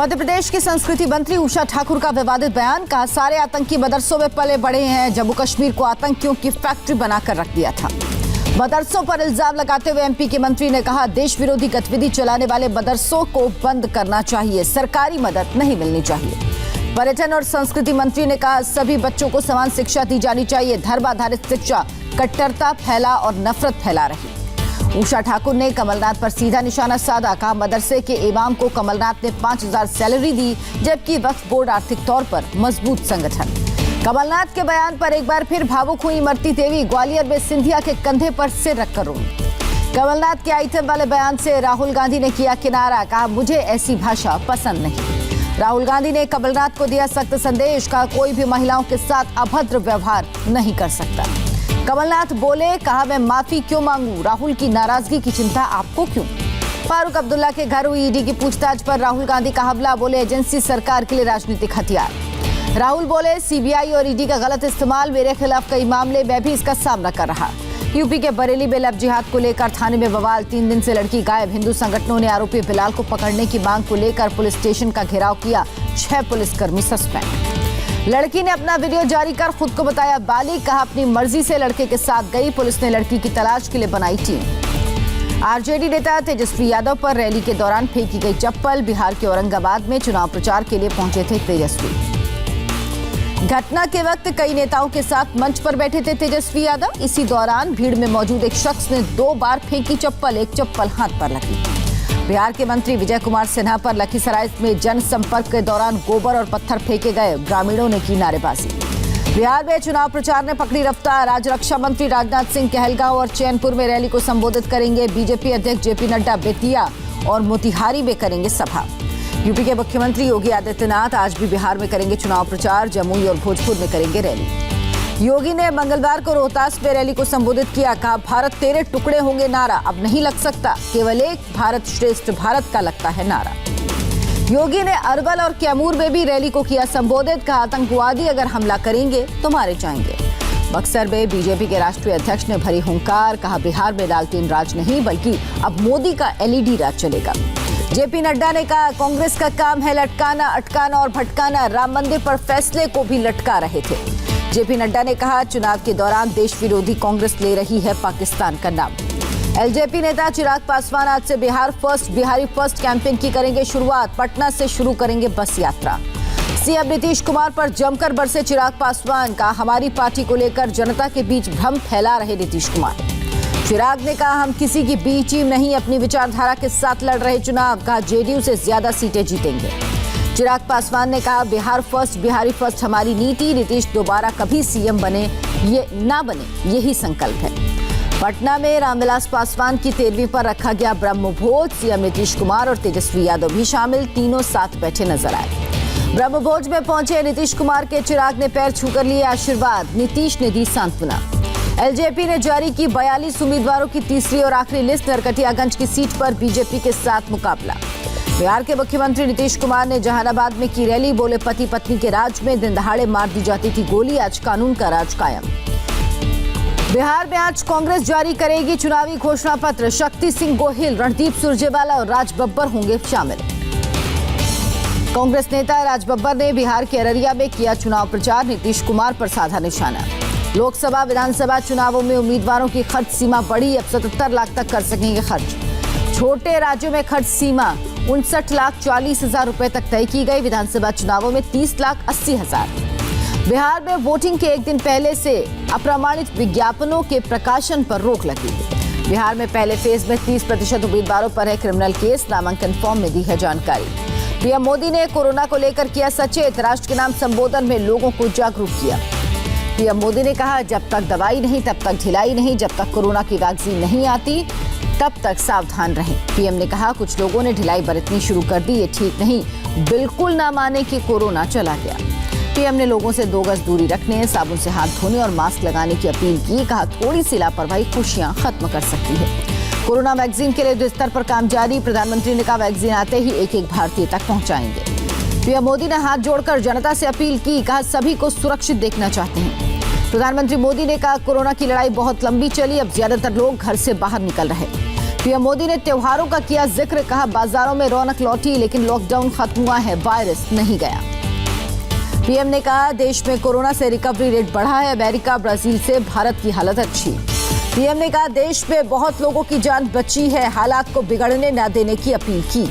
मध्य प्रदेश की संस्कृति मंत्री उषा ठाकुर का विवादित बयान। कहा, सारे आतंकी मदरसों में पले बढ़े हैं। जम्मू कश्मीर को आतंकियों की फैक्ट्री बनाकर रख दिया था। मदरसों पर इल्जाम लगाते हुए एमपी के मंत्री ने कहा, देश विरोधी गतिविधि चलाने वाले मदरसों को बंद करना चाहिए, सरकारी मदद नहीं मिलनी चाहिए। पर्यटन और संस्कृति मंत्री ने कहा, सभी बच्चों को समान शिक्षा दी जानी चाहिए। धर्म आधारित शिक्षा कट्टरता फैला और नफरत फैला रही। उषा ठाकुर ने कमलनाथ पर सीधा निशाना साधा। कहा, मदरसे के इमाम को कमलनाथ ने 5,000 सैलरी दी, जबकि वक्फ बोर्ड आर्थिक तौर पर मजबूत संगठन। कमलनाथ के बयान पर एक बार फिर भावुक हुई इमरती देवी। ग्वालियर में सिंधिया के कंधे पर सिर रखकर रोई। कमलनाथ के आइटम वाले बयान से राहुल गांधी ने किया किनारा। कहा, मुझे ऐसी भाषा पसंद नहीं। राहुल गांधी ने कमलनाथ को दिया सख्त संदेश। कहा, कोई भी महिलाओं के साथ अभद्र व्यवहार नहीं कर सकता। कमलनाथ बोले, कहा, मैं माफी क्यों मांगू, राहुल की नाराजगी की चिंता आपको क्यों। फारूक अब्दुल्ला के घर हुई ईडी की पूछताछ पर राहुल गांधी का हमला। बोले, एजेंसी सरकार के लिए राजनीतिक हथियार। राहुल बोले, सीबीआई और ईडी का गलत इस्तेमाल, मेरे खिलाफ कई मामले, मैं भी इसका सामना कर रहा। यूपी के बरेली में लव जिहाद को लेकर थाने में बवाल। 3 दिन से लड़की गायब। हिंदू संगठनों ने आरोपी बिलाल को पकड़ने की मांग को लेकर पुलिस स्टेशन का घेराव किया। 6 पुलिसकर्मी सस्पेंड। लड़की ने अपना वीडियो जारी कर खुद को बताया बालिग। कहा, अपनी मर्जी से लड़के के साथ गई। पुलिस ने लड़की की तलाश के लिए बनाई टीम। आरजेडी नेता तेजस्वी यादव पर रैली के दौरान फेंकी गई चप्पल। बिहार के औरंगाबाद में चुनाव प्रचार के लिए पहुंचे थे तेजस्वी। घटना के वक्त कई नेताओं के साथ मंच पर बैठे थे तेजस्वी यादव। इसी दौरान भीड़ में मौजूद एक शख्स ने 2 बार फेंकी चप्पल। एक चप्पल हाथ पर लगी। बिहार के मंत्री विजय कुमार सिन्हा पर लखीसराय में जनसंपर्क के दौरान गोबर और पत्थर फेंके गए। ग्रामीणों ने की नारेबाजी। बिहार में चुनाव प्रचार ने पकड़ी रफ्तार। आज रक्षा मंत्री राजनाथ सिंह कहलगांव और चैनपुर में रैली को संबोधित करेंगे। बीजेपी अध्यक्ष जेपी नड्डा बेतिया और मोतिहारी में करेंगे सभा। यूपी के मुख्यमंत्री योगी आदित्यनाथ आज भी बिहार में करेंगे चुनाव प्रचार। जमुई और भोजपुर में करेंगे रैली। योगी ने मंगलवार को रोहतास में रैली को संबोधित किया। कहा, भारत तेरे टुकड़े होंगे नारा अब नहीं लग सकता, केवल एक भारत श्रेष्ठ भारत का लगता है नारा। योगी ने अरवल और कैमूर में भी रैली को किया संबोधित। कहा, आतंकवादी अगर हमला करेंगे तो मारे जाएंगे। बक्सर में बीजेपी के राष्ट्रीय अध्यक्ष ने भरी हुंकार। कहा, बिहार में लालटेन राज नहीं बल्कि अब मोदी का एलईडी राज चलेगा। जेपी नड्डा ने कहा, कांग्रेस का काम है लटकाना, अटकाना और भटकाना। राम मंदिर पर फैसले को भी लटका रहे थे। जेपी नड्डा ने कहा, चुनाव के दौरान देश विरोधी कांग्रेस ले रही है पाकिस्तान का नाम। एलजेपी नेता चिराग पासवान आज से Bihar first, Bihari first campaign की करेंगे शुरुआत। पटना से शुरू करेंगे बस यात्रा। सीएम नीतीश कुमार पर जमकर बरसे चिराग पासवान। का, हमारी पार्टी को लेकर जनता के बीच भ्रम फैला रहे नीतीश कुमार। चिराग ने कहा, हम किसी की बी टीम नहीं, अपनी विचारधारा के साथ लड़ रहे चुनाव। कहा, जेडीयू से ज्यादा सीटें जीतेंगे। चिराग पासवान ने कहा, बिहार फर्स्ट, बिहारी फर्स्ट हमारी नीति। नीतीश दोबारा कभी सीएम बने ये ना बने, यही संकल्प है। पटना में रामविलास पासवान की 13वीं पर रखा गया ब्रह्मभोज। सीएम नीतीश कुमार और तेजस्वी यादव भी शामिल, तीनों साथ बैठे नजर आए। ब्रह्मभोज में पहुंचे नीतीश कुमार के चिराग ने पैर छूकर लिए आशीर्वाद। नीतीश ने दी सांत्वना। एलजेपी ने जारी की 42 उम्मीदवारों की तीसरी और आखिरी लिस्ट। नरकटियागंज की सीट पर बीजेपी के साथ मुकाबला। बिहार के मुख्यमंत्री नीतीश कुमार ने जहानाबाद में की रैली। बोले, पति पत्नी के राज में दिन दहाड़े मार दी जाती थी गोली, आज कानून का राज कायम। बिहार में आज कांग्रेस जारी करेगी चुनावी घोषणा पत्र। शक्ति सिंह गोहिल, रणदीप सुरजेवाला और राज बब्बर होंगे शामिल। कांग्रेस नेता राज बब्बर ने बिहार के अररिया में किया चुनाव प्रचार। नीतीश कुमार पर साधा निशाना। लोकसभा विधानसभा चुनावों में उम्मीदवारों की खर्च सीमा बढ़ी। अब 77 लाख तक कर सकेंगे खर्च। छोटे राज्यों में खर्च सीमा 59,40,000 रुपए तक तय की गई। विधानसभा चुनावों में 30,80,000। बिहार में वोटिंग के एक दिन पहले से अप्रमाणित विज्ञापनों के प्रकाशन पर रोक लगी। बिहार में पहले फेज में 30% उम्मीदवारों पर है क्रिमिनल केस। नामांकन फॉर्म में दी है जानकारी। पीएम मोदी ने कोरोना को लेकर किया सचेत। राष्ट्र के नाम संबोधन में लोगों को जागरूक किया। पीएम मोदी ने कहा, जब तक दवाई नहीं तब तक ढिलाई नहीं, जब तक कोरोना की वैक्सीन नहीं आती तब तक सावधान रहें। पीएम ने कहा, कुछ लोगों ने ढिलाई बरतनी शुरू कर दी, ये ठीक नहीं। बिल्कुल ना माने कि कोरोना चला गया। पीएम ने लोगों से 2 गज दूरी रखने, साबुन से हाथ धोने और मास्क लगाने की अपील की। कहा, थोड़ी सी लापरवाही खुशियां खत्म कर सकती है। कोरोना वैक्सीन के लिए युद्ध स्तर पर काम जारी। प्रधानमंत्री ने कहा, वैक्सीन आते ही एक भारतीय तक पहुंचाएंगे। पीएम मोदी ने हाथ जोड़कर जनता से अपील की। कहा, सभी को सुरक्षित देखना चाहते हैं। प्रधानमंत्री मोदी ने कहा, कोरोना की लड़ाई बहुत लंबी चली, अब ज्यादातर लोग घर से बाहर निकल रहे। पीएम मोदी ने त्योहारों का किया जिक्र, कहा बाजारों में रौनक लौटी लेकिन लॉकडाउन खत्म हुआ है, वायरस नहीं गया। पीएम ने कहा देश में कोरोना से रिकवरी रेट बढ़ा है, अमेरिका ब्राजील से भारत की हालत अच्छी। पीएम ने कहा देश में बहुत लोगों की जान बची है, हालात को बिगड़ने न देने की अपील की।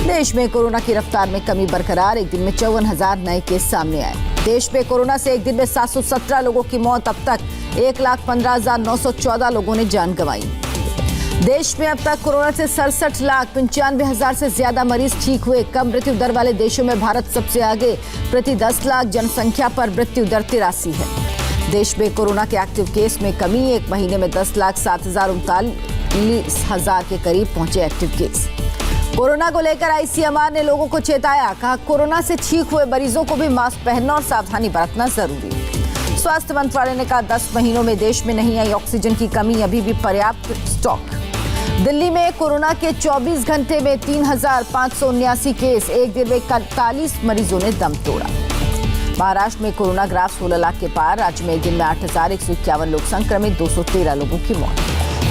देश में कोरोना की रफ्तार में कमी बरकरार, एक दिन में 54,000 नए केस सामने आए। देश में कोरोना से एक दिन में 717 लोगों की मौत, अब तक 1,15,914 लोगों ने जान गंवाई। देश में अब तक कोरोना से 67,95,000 से ज्यादा मरीज ठीक हुए, कम मृत्यु दर वाले देशों में भारत सबसे आगे, प्रति 10 लाख जनसंख्या पर मृत्यु दर 83 है। देश में कोरोना के एक्टिव केस में कमी, एक महीने में 10,07,39,000 के करीब पहुंचे एक्टिव केस। कोरोना को लेकर आईसीएमआर ने लोगों को चेताया, कहा कोरोना से ठीक हुए मरीजों को भी मास्क पहनना और सावधानी बरतना जरूरी। स्वास्थ्य मंत्रालय ने कहा 10 महीनों में देश में नहीं आई ऑक्सीजन की कमी, अभी भी पर्याप्त स्टॉक। दिल्ली में कोरोना के 24 घंटे में 3,579 केस, एक दिन में 41 मरीजों ने दम तोड़ा। महाराष्ट्र में कोरोना ग्राफ 16 लाख के पार, राज्य में एक दिन में 8,151 लोग संक्रमित, 213 लोगों की मौत।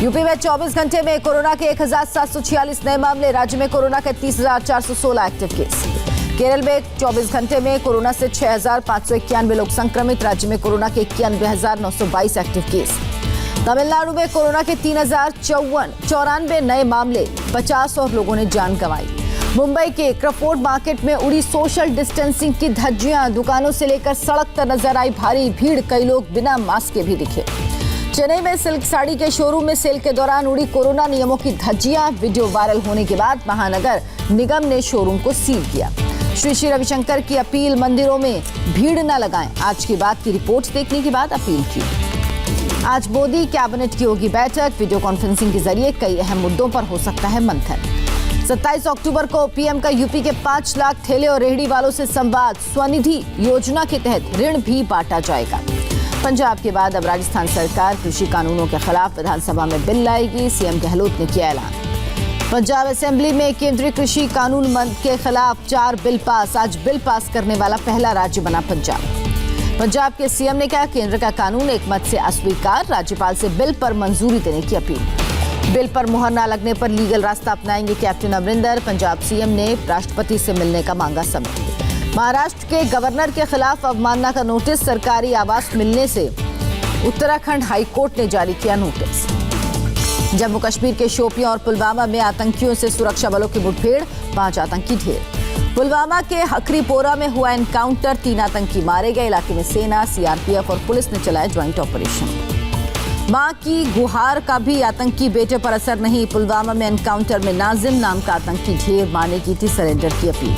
यूपी में 24 घंटे में कोरोना के 1,746 नए मामले, राज्य में कोरोना के 30,416 एक्टिव केस। केरल में 24 घंटे में कोरोना से 6,591 लोग संक्रमित, राज्य में कोरोना के 91,922 एक्टिव केस। तमिलनाडु में कोरोना के 3,094 नए मामले, 50 और लोगों ने जान गंवाई। मुंबई के क्रफोर्ड मार्केट में उड़ी सोशल डिस्टेंसिंग की धज्जियां, दुकानों से लेकर सड़क तक नजर आई भारी भीड़, कई लोग बिना मास्क के भी दिखे। चेन्नई में सिल्क साड़ी के शोरूम में सेल के दौरान उड़ी कोरोना नियमों की धज्जियां, वीडियो वायरल होने के बाद महानगर निगम ने शोरूम को सील किया। श्री रविशंकर की अपील, मंदिरों में भीड़ न लगाएं, आज की बात की रिपोर्ट देखने के बाद अपील की। आज मोदी कैबिनेट की होगी बैठक, वीडियो कॉन्फ्रेंसिंग के जरिए कई अहम मुद्दों पर हो सकता है मंथन। 27 अक्टूबर को पीएम का यूपी के 5 लाख ठेले और रेहड़ी वालों से संवाद, स्वनिधि योजना के तहत ऋण भी बांटा जाएगा। पंजाब के बाद अब राजस्थान सरकार कृषि कानूनों के खिलाफ विधानसभा में बिल लाएगी, सीएम गहलोत ने किया ऐलान। पंजाब असेंबली में केंद्रीय कृषि कानून के खिलाफ 4 बिल पास, आज बिल पास करने वाला पहला राज्य बना पंजाब। पंजाब के सीएम ने कहा केंद्र का कानून एक मत से अस्वीकार, राज्यपाल से बिल पर मंजूरी देने की अपील। बिल पर मुहर न लगने पर लीगल रास्ता अपनाएंगे कैप्टन अमरिंदर, पंजाब सीएम ने राष्ट्रपति से मिलने का मांगा समय। महाराष्ट्र के गवर्नर के खिलाफ अवमानना का नोटिस, सरकारी आवास मिलने से उत्तराखंड हाईकोर्ट ने जारी किया नोटिस। जम्मू कश्मीर के शोपियां और पुलवामा में आतंकियों से सुरक्षा बलों की मुठभेड़, 5 आतंकी ढेर। पुलवामा के हकरीपोरा में हुआ एनकाउंटर, 3 आतंकी मारे गए, इलाके में सेना, सीआरपीएफ और पुलिस ने चलाया ज्वाइंट ऑपरेशन। मां की गुहार का भी आतंकी बेटे पर असर नहीं, पुलवामा में एनकाउंटर में नाजिम नाम का आतंकी ढेर, मां ने की थी सरेंडर की अपील।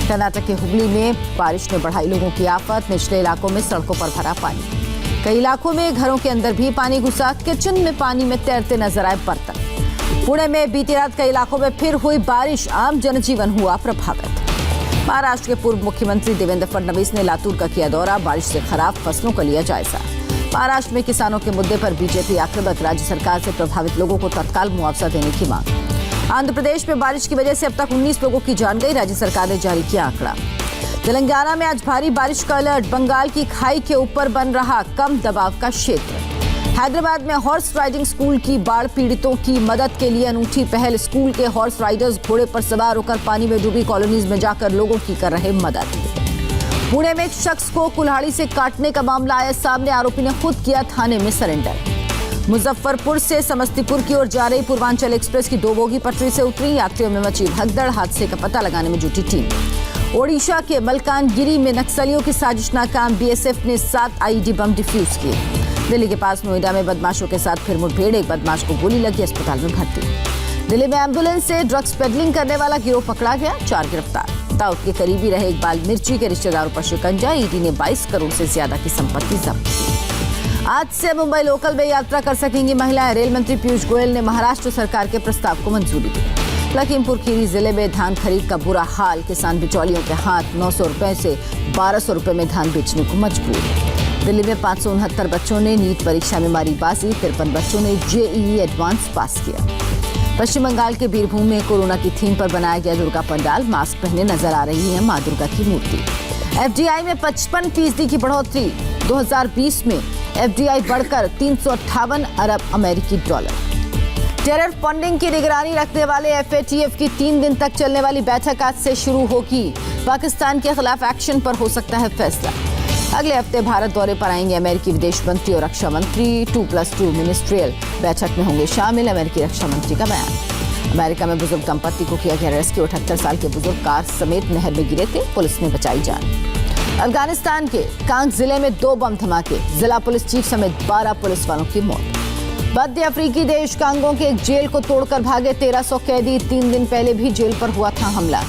कर्नाटक के हुबली में बारिश ने बढ़ाई लोगों की आफत, निचले इलाकों में सड़कों पर भरा पानी, कई इलाकों में घरों के अंदर भी पानी घुसा, किचन में पानी में तैरते नजर आए बर्तन। पुणे में बीती रात कई इलाकों में फिर हुई बारिश, आम जनजीवन हुआ प्रभावित। महाराष्ट्र के पूर्व मुख्यमंत्री देवेंद्र फडणवीस ने लातूर का किया दौरा, बारिश से खराब फसलों का लिया जायजा। महाराष्ट्र में किसानों के मुद्दे पर बीजेपी आक्रामक, राज्य सरकार से प्रभावित लोगों को तत्काल मुआवजा देने की मांग। आंध्र प्रदेश में बारिश की वजह से अब तक 19 लोगों की जान गई, राज्य सरकार ने जारी किया आंकड़ा। तेलंगाना में आज भारी बारिश का अलर्ट, बंगाल की खाई के ऊपर बन रहा कम दबाव का क्षेत्र। हैदराबाद में हॉर्स राइडिंग स्कूल की बाढ़ पीड़ितों की मदद के लिए अनूठी पहल, स्कूल के हॉर्स राइडर्स घोड़े पर सवार होकर पानी में डूबी कॉलोनीज में जाकर लोगों की कर रहे मदद। पुणे में एक शख्स को कुल्हाड़ी से काटने का मामला आया सामने, आरोपी ने खुद किया थाने में सरेंडर। मुजफ्फरपुर से समस्तीपुर की ओर जा रही पूर्वांचल एक्सप्रेस की 2 बोगी पटरी से उतरी, यात्रियों में मची भगदड़, हादसे का पता लगाने में जुटी टीम। ओडिशा के मलकानगिरी में नक्सलियों की साजिश नाकाम, बीएसएफ ने 7 आईईडी बम डिफ्यूज किए। दिल्ली के पास नोएडा में बदमाशों के साथ फिर मुठभेड़, एक बदमाश को गोली लगी, अस्पताल में भर्ती। दिल्ली में एम्बुलेंस से ड्रग्स पेडलिंग करने वाला गिरोह पकड़ा गया, 4 गिरफ्तार। दाऊद के करीबी रहे इकबाल मिर्ची के रिश्तेदारों पर शिकंजा, ईडी ने 22 करोड़ से ज्यादा की संपत्ति जब्त की। आज से मुंबई लोकल में यात्रा कर सकेंगी महिलाएं, रेल मंत्री पीयूष गोयल ने महाराष्ट्र सरकार के प्रस्ताव को मंजूरी दी। लखीमपुर खीरी जिले में धान खरीद का बुरा हाल, किसान बिचौलियों के हाथ, 900 रुपए से 1200 रुपए में धान बेचने को मजबूर। दिल्ली में 569 बच्चों ने नीट परीक्षा में मारी बाजी, 53 बच्चों ने जेईई एडवांस पास किया। पश्चिम बंगाल के बीरभूम में कोरोना की थीम पर बनाया गया दुर्गा पंडाल, मास्क पहने नजर आ रही है मां दुर्गा की मूर्ति। एफडीआई में 55% की बढ़ोतरी, 2020 में एफडीआई बढ़कर 358 अरब अमेरिकी डॉलर। टेरर फंडिंग की निगरानी रखने वाले FATF की 3 दिन तक चलने वाली बैठक आज से शुरू होगी। पाकिस्तान के खिलाफ एक्शन पर हो सकता है फैसला। अगले हफ्ते भारत दौरे पर आएंगे अमेरिकी विदेश मंत्री और रक्षा मंत्री। 2+2 मिनिस्ट्रियल बैठक में होंगे शामिल। अमेरिकी रक्षा मंत्री का बयान। अमेरिका में बुजुर्ग दंपत्ति को किया गया रेस्क्यू। 78 साल के बुजुर्ग कार समेत नहर में गिरे थे, पुलिस ने बचाई जान। अफगानिस्तान के कांग जिले में 2 बम धमाके, जिला पुलिस चीफ समेत 12 पुलिस वालों की मौत। मध्य अफ्रीकी देश कांगो के एक जेल को तोड़कर भागे 1300 कैदी। 3 दिन पहले भी जेल पर हुआ था हमला।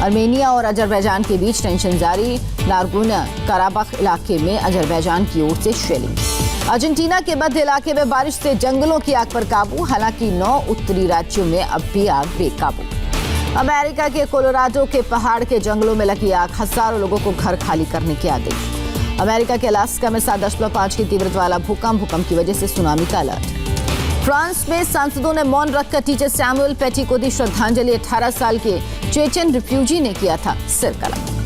आर्मेनिया और अजरबैजान के बीच टेंशन जारी। नागोर्नो कराबाख इलाके में अजरबैजान की ओर से शेलिंग। अर्जेंटीना के मध्य इलाके में बारिश से जंगलों की आग पर काबू। हालांकि 9 उत्तरी राज्यों में अब भी आग बेकाबू। अमेरिका के कोलोराडो के पहाड़ के जंगलों में लगी आग। हजारों लोगों को घर खाली करने के आदेश। अमेरिका के अलास्का में 7.5 की तीव्रता वाला भूकंप की वजह से सुनामी का अलर्ट। फ्रांस में सांसदों ने मौन रखकर टीचर सैमुअल पेटी को दी श्रद्धांजलि। 18 साल के चेचन रिफ्यूजी ने किया था सिर कलम।